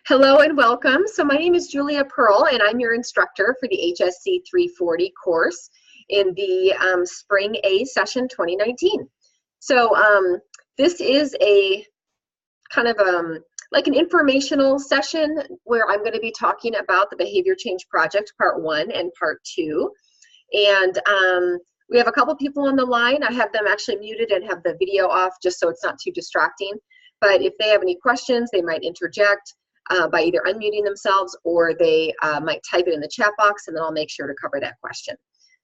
Hello and welcome. So my name is Julia Pearl and I'm your instructor for the HSC 340 course in the Spring.A session 2019. So this is a kind of like an informational session where I'm going to be talking about the Behavior Change Project Part 1 and Part 2. And we have a couple people on the line. I have them actually muted and have the video off just so it's not too distracting. But if they have any questions, they might interject by either unmuting themselves or they might type it in the chat box, and then I'll make sure to cover that question.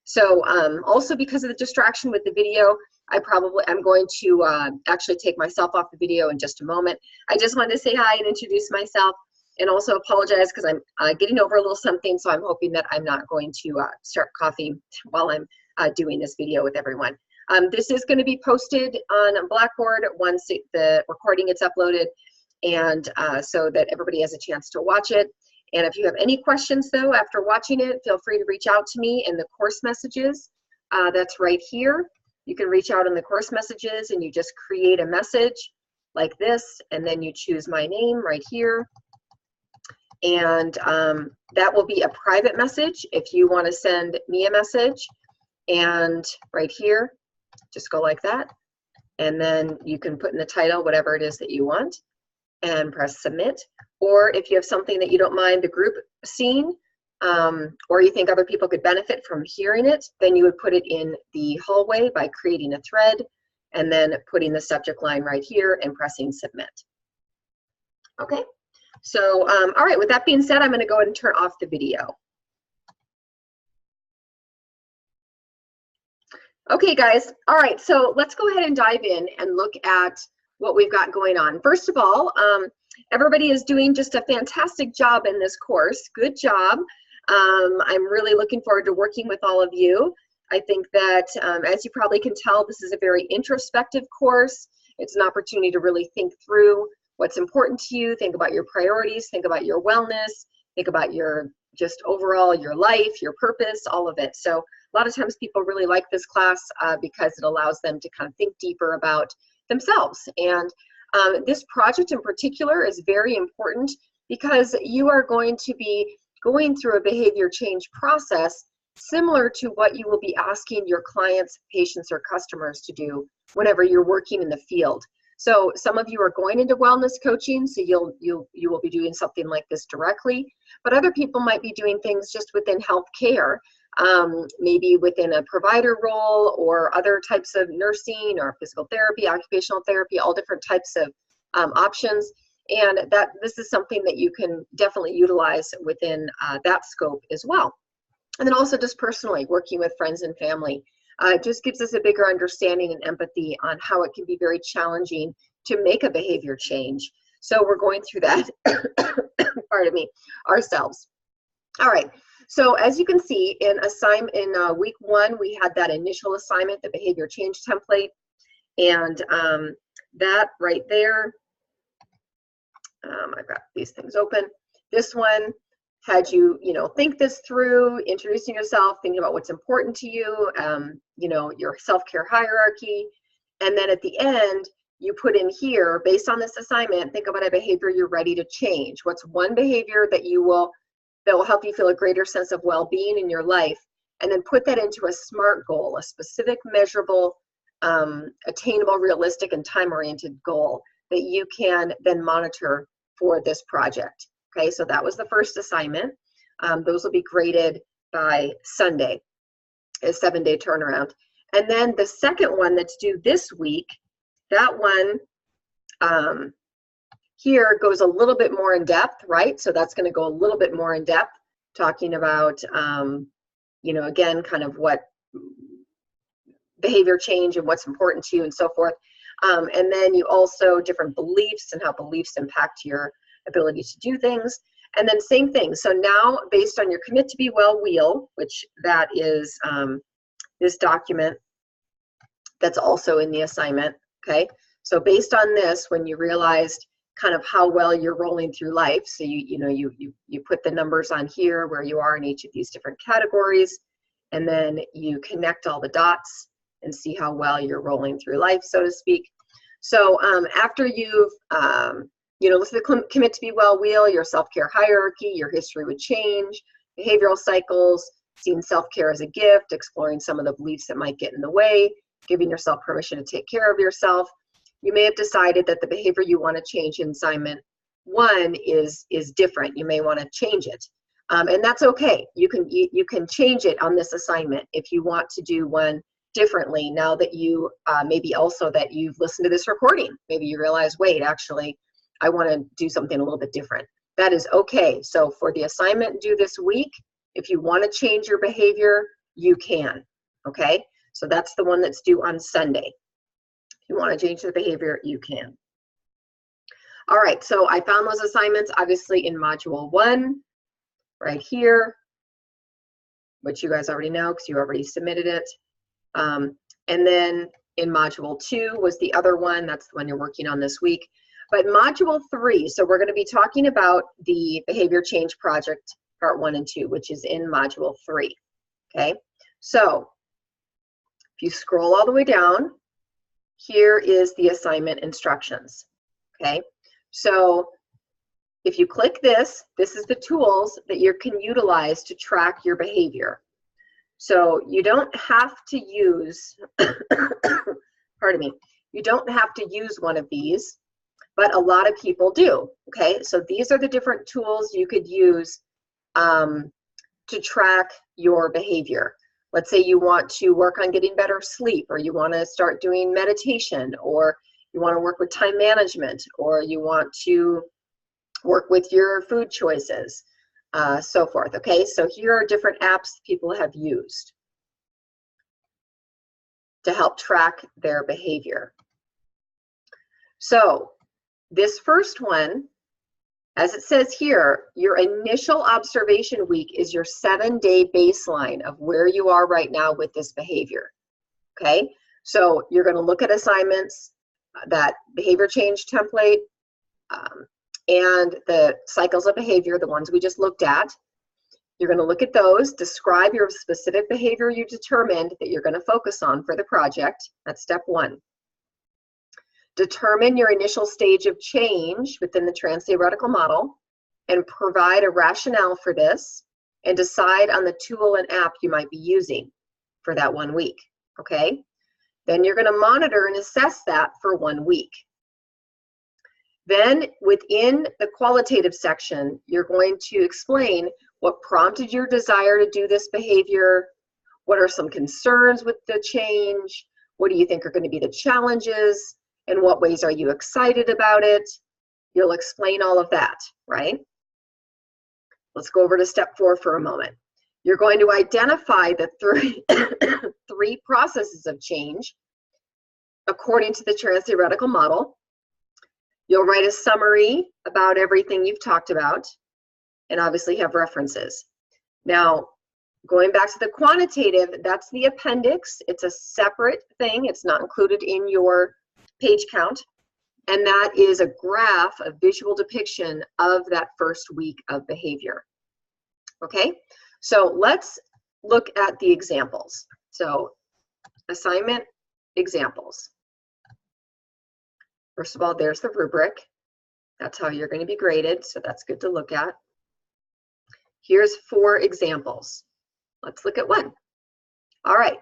So also because of the distraction with the video, I'm going to actually take myself off the video in just a moment. I just wanted to say hi and introduce myself and also apologize because I'm getting over a little something, so I'm hoping that I'm not going to start coughing while I'm doing this video with everyone. This is going to be posted on Blackboard once the recording gets uploaded, and so that everybody has a chance to watch it. And if you have any questions though after watching it, feel free to reach out to me in the course messages. That's right here. You can reach out in the course messages and you just create a message like this, and then you choose my name right here. And that will be a private message if you want to send me a message. And right here, just go like that. And then you can put in the title whatever it is that you want and press submit. Or if you have something that you don't mind the group seeing, or you think other people could benefit from hearing it, then you would put it in the hallway by creating a thread and then putting the subject line right here and pressing submit. Okay, so all right, with that being said, I'm going to go ahead and turn off the video. Okay guys, all right, so let's go ahead and dive in and look at what we've got going on. First of all, everybody is doing just a fantastic job in this course. Good job. I'm really looking forward to working with all of you. I think that, as you probably can tell, this is a very introspective course. It's an opportunity to really think through what's important to you, think about your priorities, think about your wellness, think about your just overall your life, your purpose, all of it. So a lot of times people really like this class because it allows them to kind of think deeper about themselves. And this project in particular is very important because you are going to be going through a behavior change process similar to what you will be asking your clients, patients, or customers to do whenever you're working in the field. So some of you are going into wellness coaching, so you will be doing something like this directly, but other people might be doing things just within healthcare. Maybe within a provider role or other types of nursing or physical therapy, occupational therapy, all different types of options. And that this is something that you can definitely utilize within that scope as well. And then also just personally working with friends and family just gives us a bigger understanding and empathy on how it can be very challenging to make a behavior change. So we're going through that, pardon me, ourselves. All right. So as you can see in week 1, we had that initial assignment, the behavior change template, and that right there, I've got these things open. This one had you, think this through, introducing yourself, thinking about what's important to you, your self-care hierarchy, and then at the end, you put in here, based on this assignment, think about a behavior you're ready to change. What's one behavior that will help you feel a greater sense of well-being in your life, and then put that into a SMART goal, a specific, measurable, attainable, realistic, and time-oriented goal that you can then monitor for this project. Okay, so that was the first assignment. Those will be graded by Sunday, a 7-day turnaround. And then the second one that's due this week, that one, here goes a little bit more in depth, right? So that's going to go a little bit more in depth, talking about, again, kind of what behavior change and what's important to you and so forth. And then you also different beliefs and how beliefs impact your ability to do things. And then same thing. So now based on your Commit to Be Well wheel, which that is this document that's also in the assignment, okay? So based on this, when you realized kind of how well you're rolling through life. So you put the numbers on here where you are in each of these different categories, and then you connect all the dots and see how well you're rolling through life, so to speak. So after you've You know, listen to commit to be well wheel, your self-care hierarchy, your history would change, behavioral cycles, seeing self-care as a gift, exploring some of the beliefs that might get in the way, giving yourself permission to take care of yourself. You may have decided that the behavior you want to change in assignment 1 is different. You may want to change it. And that's okay. You can change it on this assignment if you want to do one differently now that you, maybe also that you've listened to this recording. Maybe you realize, wait, actually, I want to do something a little bit different. That is okay. So for the assignment due this week, if you want to change your behavior, you can, okay? So that's the one that's due on Sunday. If you want to change the behavior, you can. All right, so I found those assignments obviously in Module 1, right here, which you guys already know because you already submitted it. And then in Module 2 was the other one. That's the one you're working on this week. But Module 3, so we're going to be talking about the Behavior Change Project, Part 1 and 2, which is in Module 3, okay? So if you scroll all the way down, here is the assignment instructions, okay? So if you click this, this is the tools that you can utilize to track your behavior. So you don't have to use, pardon me, you don't have to use one of these, but a lot of people do, okay? So these are the different tools you could use to track your behavior. Let's say you want to work on getting better sleep, or you want to start doing meditation, or you want to work with time management, or you want to work with your food choices, so forth, okay? So here are different apps people have used to help track their behavior. So this first one, as it says here, your initial observation week is your 7-day baseline of where you are right now with this behavior, okay? So you're going to look at assignments, that behavior change template, and the cycles of behavior, the ones we just looked at. You're going to look at those, describe your specific behavior you determined that you're going to focus on for the project. That's step 1. Determine your initial stage of change within the trans-theoretical model and provide a rationale for this, and decide on the tool and app you might be using for that 1 week, okay? Then you're going to monitor and assess that for 1 week. Then within the qualitative section, you're going to explain what prompted your desire to do this behavior, what are some concerns with the change, what do you think are going to be the challenges, in what ways are you excited about it? You'll explain all of that, right? Let's go over to step 4 for a moment. You're going to identify the three processes of change according to the trans-theoretical model. You'll write a summary about everything you've talked about, and obviously have references. Now, going back to the quantitative, that's the appendix. It's a separate thing. It's not included in your page count, and that is a graph, a visual depiction of that first week of behavior. Okay, so let's look at the examples. So assignment examples. First of all, there's the rubric. That's how you're going to be graded, so that's good to look at. Here's 4 examples. Let's look at one. All right,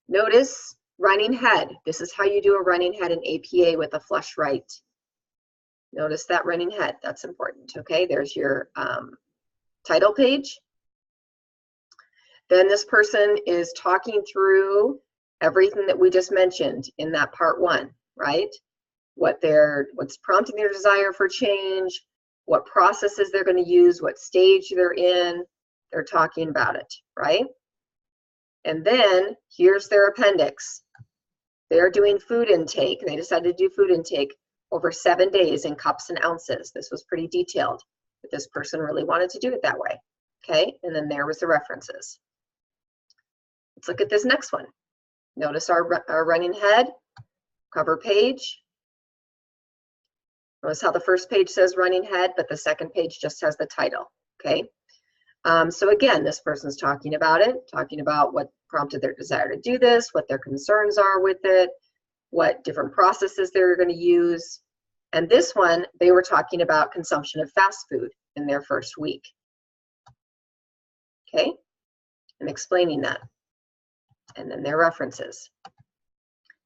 notice running head. This is how you do a running head in APA with a flush right. Notice that running head, that's important, okay? There's your title page. Then this person is talking through everything that we just mentioned in that part 1, right? What's prompting their desire for change, what processes they're going to use, what stage they're in. They're talking about it, right? And then here's their appendix. They're doing food intake. They decided to do food intake over 7 days in cups and ounces. This was pretty detailed, but this person really wanted to do it that way. Okay, and then there was the references. Let's look at this next one. Notice our running head, cover page. Notice how the first page says running head, but the second page just has the title, okay? So again, this person's talking about it, talking about what prompted their desire to do this, what their concerns are with it, what different processes they're going to use. And this one, they were talking about consumption of fast food in their first week. Okay, and explaining that. And then their references.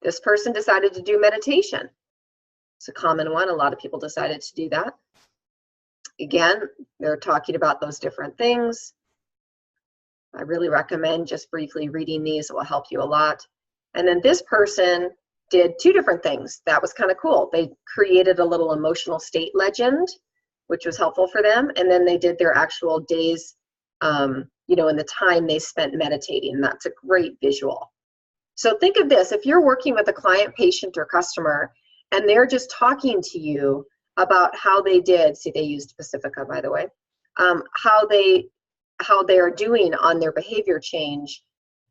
This person decided to do meditation. It's a common one. A lot of people decided to do that. Again, they're talking about those different things. I really recommend just briefly reading these. It will help you a lot. And then this person did two different things. That was kind of cool. They created a little emotional state legend, which was helpful for them. And then they did their actual days, you know, in the time they spent meditating. That's a great visual. So think of this. If you're working with a client, patient, or customer, and they're just talking to you about how they did, see, they used Pacifica, by the way, how they are doing on their behavior change,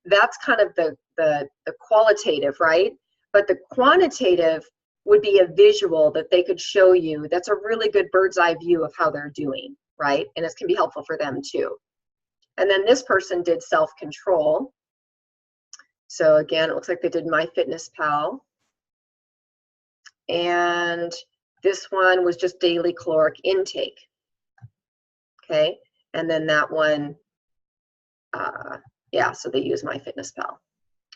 that's kind of the qualitative, right? But the quantitative would be a visual that they could show you. That's a really good bird's eye view of how they're doing, right? And it can be helpful for them too. And then this person did self-control. So again, it looks like they did MyFitnessPal. And this one was just daily caloric intake. Okay, and then that one, yeah, so they use MyFitnessPal.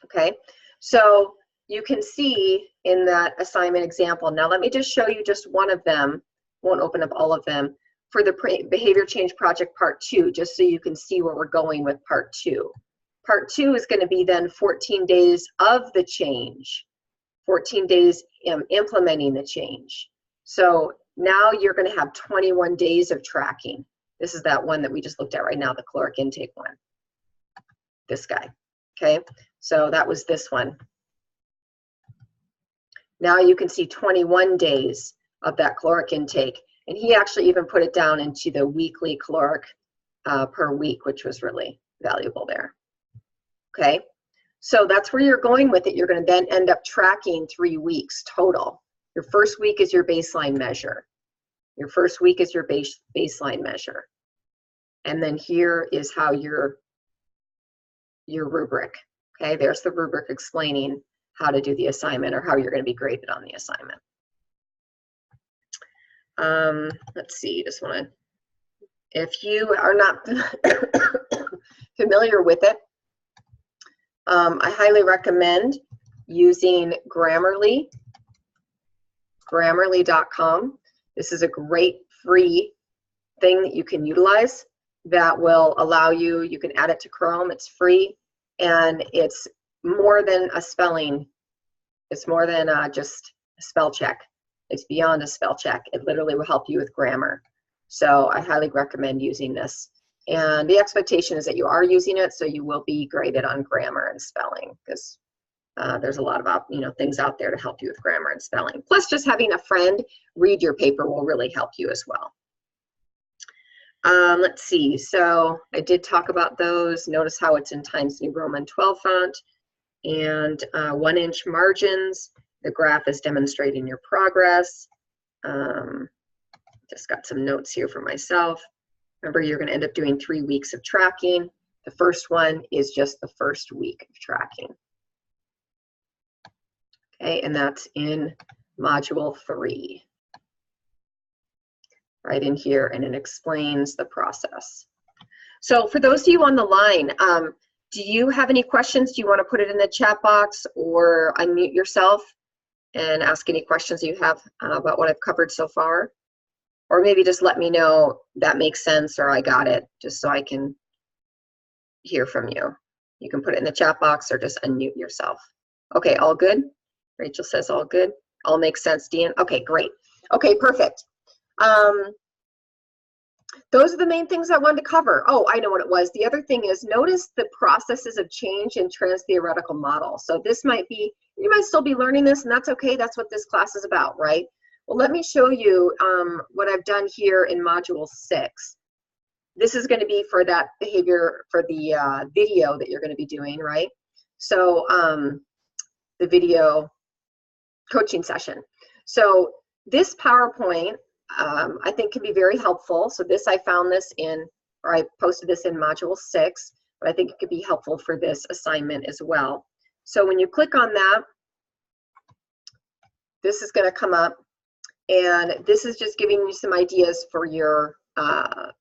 Okay, so you can see in that assignment example. Now let me just show you just one of them. Won't open up all of them. For the Behavior Change Project Part 2, just so you can see where we're going with Part 2. Part 2 is going to be then 14 days of the change, 14 days implementing the change. So now you're going to have 21 days of tracking. This is that one that we just looked at right now, the caloric intake one. This guy, okay? So that was this one. Now you can see 21 days of that caloric intake. And he actually even put it down into the weekly caloric per week, which was really valuable there. Okay, so that's where you're going with it. You're going to then end up tracking 3 weeks total. Your first week is your baseline measure. Your first week is your baseline measure. And then here is how your rubric. Okay, there's the rubric explaining how to do the assignment or how you're going to be graded on the assignment. Let's see, just want to, if you are not familiar with it, I highly recommend using Grammarly, Grammarly.com. This is a great free thing that you can utilize that will allow you, you can add it to Chrome, it's free, and it's more than a spelling, it's more than just a spell check. It's beyond a spell check. It literally will help you with grammar. So I highly recommend using this. And the expectation is that you are using it, so you will be graded on grammar and spelling, because there's a lot of things out there to help you with grammar and spelling. Plus, just having a friend read your paper will really help you as well. Let's see. So I did talk about those. Notice how it's in Times New Roman 12 font and 1-inch margins. The graph is demonstrating your progress. Just got some notes here for myself. Remember, you're going to end up doing 3 weeks of tracking. The first one is just the first week of tracking. Okay, and that's in Module 3. Right in here, and it explains the process. So for those of you on the line, do you have any questions? Do you want to put it in the chat box or unmute yourself and ask any questions you have about what I've covered so far? Or maybe just let me know that makes sense or I got it, just so I can hear from you. You can put it in the chat box or just unmute yourself. Okay, all good? Rachel says all good. All makes sense, Dean? Okay, great. Okay, perfect. Those are the main things I wanted to cover. Oh, I know what it was. The other thing is, notice the processes of change in trans-theoretical model. So this might be, you might still be learning this, and that's okay. That's what this class is about, right? Well, let me show you what I've done here in Module 6. This is going to be for that behavior, for the video that you're going to be doing, right? So the video coaching session. So this PowerPoint, I think can be very helpful. So this, I found this in, or I posted this in Module 6, but I think it could be helpful for this assignment as well. So when you click on that, this is going to come up. And this is just giving you some ideas for your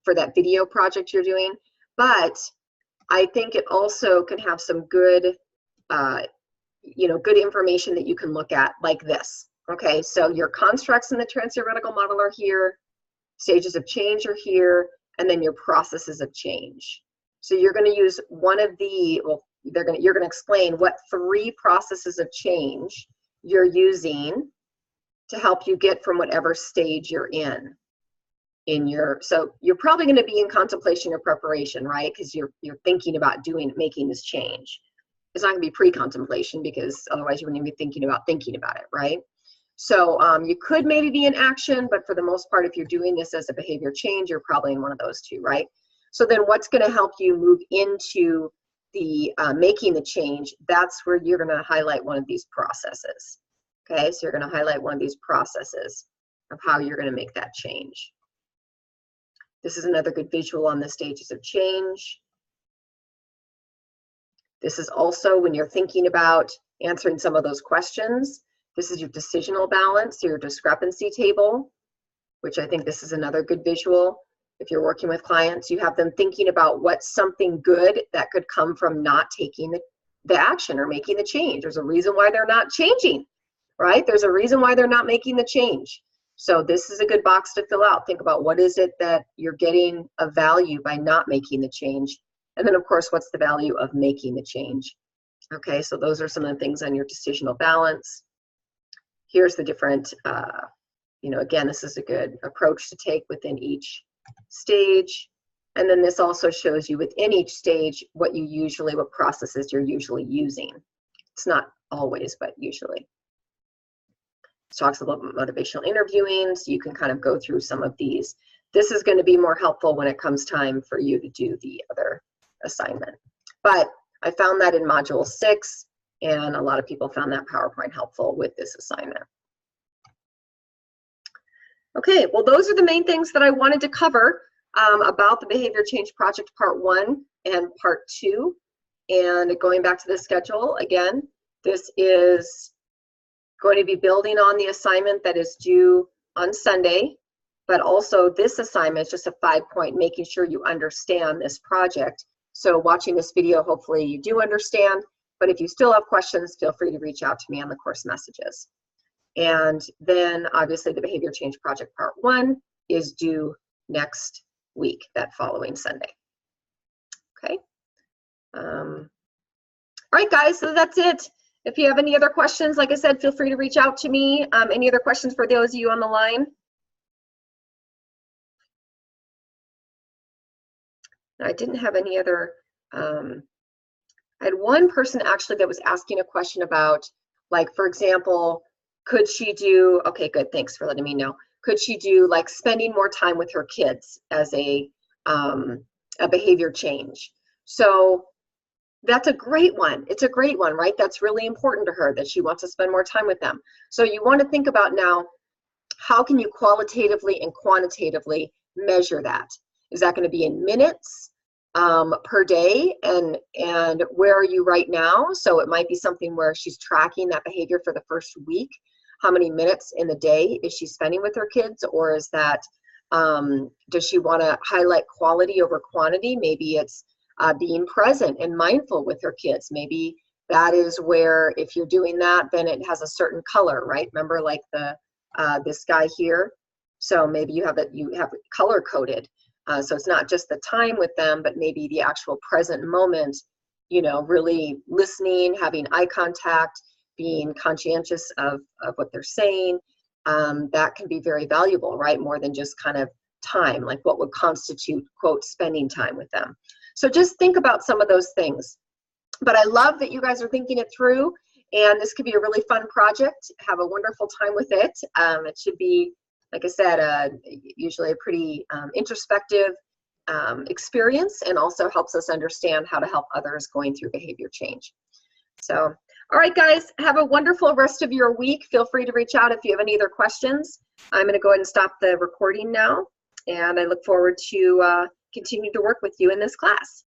for that video project you're doing. But I think it also can have some good, good information that you can look at like this. Okay, so your constructs in the transtheoretical model are here, stages of change are here, and then your processes of change. So you're going to use one of the, well, you're going to explain what 3 processes of change you're using to help you get from whatever stage you're in your, so you're probably going to be in contemplation or preparation, right? Because you're thinking about making this change. It's not going to be pre-contemplation, because otherwise you wouldn't even be thinking about it, right? So you could maybe be in action, but for the most part, if you're doing this as a behavior change, you're probably in one of those 2, right? So then what's going to help you move into the making the change? That's where you're going to highlight one of these processes. Okay, so you're going to highlight one of these processes of how you're going to make that change. This is another good visual on the stages of change. This is also when you're thinking about answering some of those questions. This is your decisional balance, your discrepancy table, which I think this is another good visual. If you're working with clients, you have them thinking about what's something good that could come from not taking the action or making the change. There's a reason why they're not changing, right? There's a reason why they're not making the change. So this is a good box to fill out. Think about what is it that you're getting of value by not making the change. And then of course, what's the value of making the change? Okay, so those are some of the things on your decisional balance. Here's the different, again, this is a good approach to take within each stage. And then this also shows you within each stage what processes you're usually using. It's not always, but usually. It talks about motivational interviewing, so you can kind of go through some of these. This is going to be more helpful when it comes time for you to do the other assignment. But I found that in Module 6, and a lot of people found that PowerPoint helpful with this assignment. Okay, well, those are the main things that I wanted to cover about the Behavior Change Project Part 1 and Part 2. And going back to the schedule, again, this is going to be building on the assignment that is due on Sunday, but also this assignment is just a 5-point, making sure you understand this project. So watching this video, hopefully you do understand, but if you still have questions, feel free to reach out to me on the course messages. And then obviously the Behavior Change Project Part 1 is due next week, that following Sunday. Okay. All right, guys, so that's it. If you have any other questions, like I said, feel free to reach out to me. Any other questions for those of you on the line? I didn't have any other, I had one person actually that was asking a question about, like, for example, could she do, okay, good, thanks for letting me know. Could she do like spending more time with her kids as a behavior change? So that's a great one. It's a great one, right? That's really important to her, that she wants to spend more time with them. So you want to think about now, how can you qualitatively and quantitatively measure that? Is that going to be in minutes per day? And where are you right now? So it might be something where she's tracking that behavior for the first week. How many minutes in the day is she spending with her kids? Or is that, does she want to highlight quality over quantity? Maybe it's being present and mindful with her kids. Maybe that is where, if you're doing that, then it has a certain color, right? Remember, like the this guy here. So maybe you have it color coded. So it's not just the time with them, but maybe the actual present moment, really listening, having eye contact, being conscientious of what they're saying. That can be very valuable, right? More than just kind of time, like what would constitute, quote, spending time with them. So just think about some of those things. But I love that you guys are thinking it through, and this could be a really fun project. Have a wonderful time with it. It should be, like I said, usually a pretty introspective experience, and also helps us understand how to help others going through behavior change. So, all right, guys, have a wonderful rest of your week. Feel free to reach out if you have any other questions. I'm going to go ahead and stop the recording now, and I look forward to continue to work with you in this class.